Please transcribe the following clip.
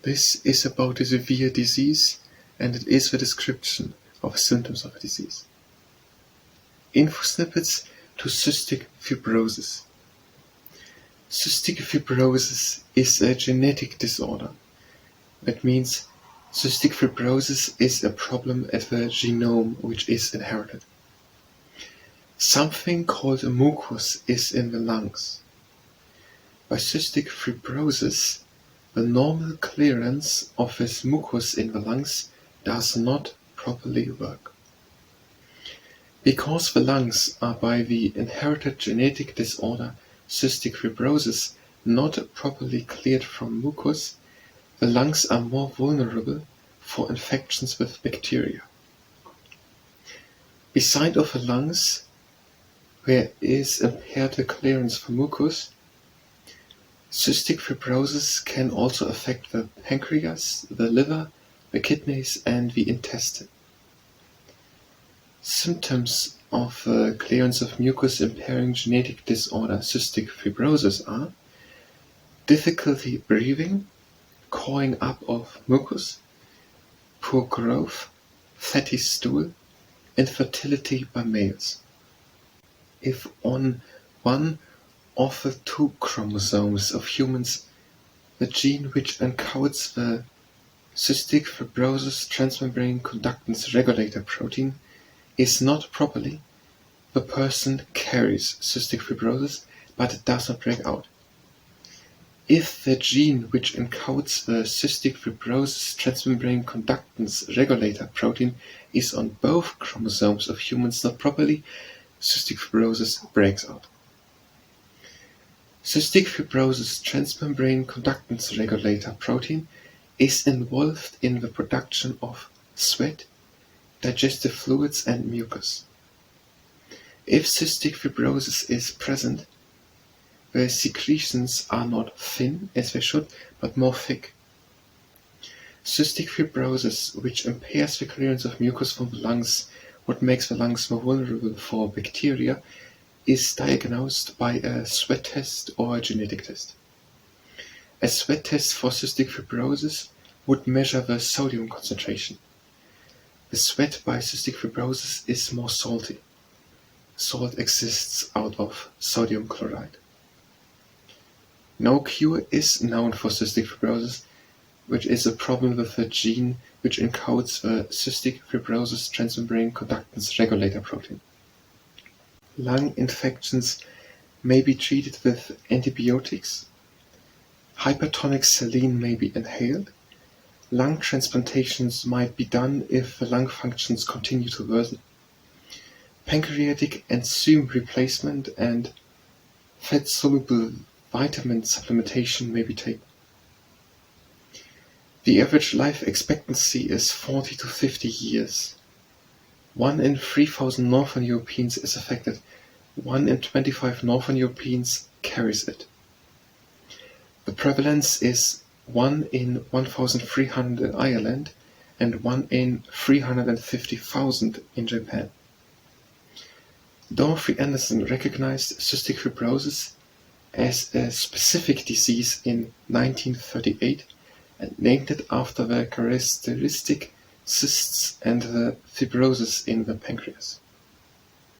This is about a severe disease, and it is the description of symptoms of a disease. Info snippets to cystic fibrosis. Cystic fibrosis is a genetic disorder. That means cystic fibrosis is a problem at the genome which is inherited. Something called a mucus is in the lungs. By cystic fibrosis, the normal clearance of this mucus in the lungs does not properly work. Because the lungs are by the inherited genetic disorder cystic fibrosis not properly cleared from mucus, the lungs are more vulnerable for infections with bacteria. Beside of the lungs, where is impaired the clearance for mucus, cystic fibrosis can also affect the pancreas, the liver, the kidneys and the intestine. Symptoms of clearance of mucus impairing genetic disorder cystic fibrosis are difficulty breathing, coring up of mucus, poor growth, fatty stool, infertility by males. If on one of the 2 chromosomes of humans, the gene which encodes the cystic fibrosis transmembrane conductance regulator protein is not properly, the person carries cystic fibrosis but it does not break out. If the gene which encodes the cystic fibrosis transmembrane conductance regulator protein is on both chromosomes of humans not properly, cystic fibrosis breaks out. Cystic fibrosis transmembrane conductance regulator protein is involved in the production of sweat, digestive fluids and mucus. If cystic fibrosis is present, the secretions are not thin as they should, but more thick. Cystic fibrosis, which impairs the clearance of mucus from the lungs, what makes the lungs more vulnerable for bacteria, is diagnosed by a sweat test or a genetic test. A sweat test for cystic fibrosis would measure the sodium concentration. The sweat by cystic fibrosis is more salty. Salt exists out of sodium chloride. No cure is known for cystic fibrosis, which is a problem with the gene which encodes the cystic fibrosis transmembrane conductance regulator protein. Lung infections may be treated with antibiotics. Hypertonic saline may be inhaled. Lung transplantations might be done if the lung functions continue to worsen. Pancreatic enzyme replacement and fat-soluble vitamin supplementation may be taken. The average life expectancy is 40 to 50 years. 1 in 3,000 Northern Europeans is affected. 1 in 25 Northern Europeans carries it. The prevalence is 1 in 1,300 in Ireland and 1 in 350,000 in Japan. Dorothy Anderson recognized cystic fibrosis as a specific disease in 1938 and named it after the characteristic cysts and the fibrosis in the pancreas.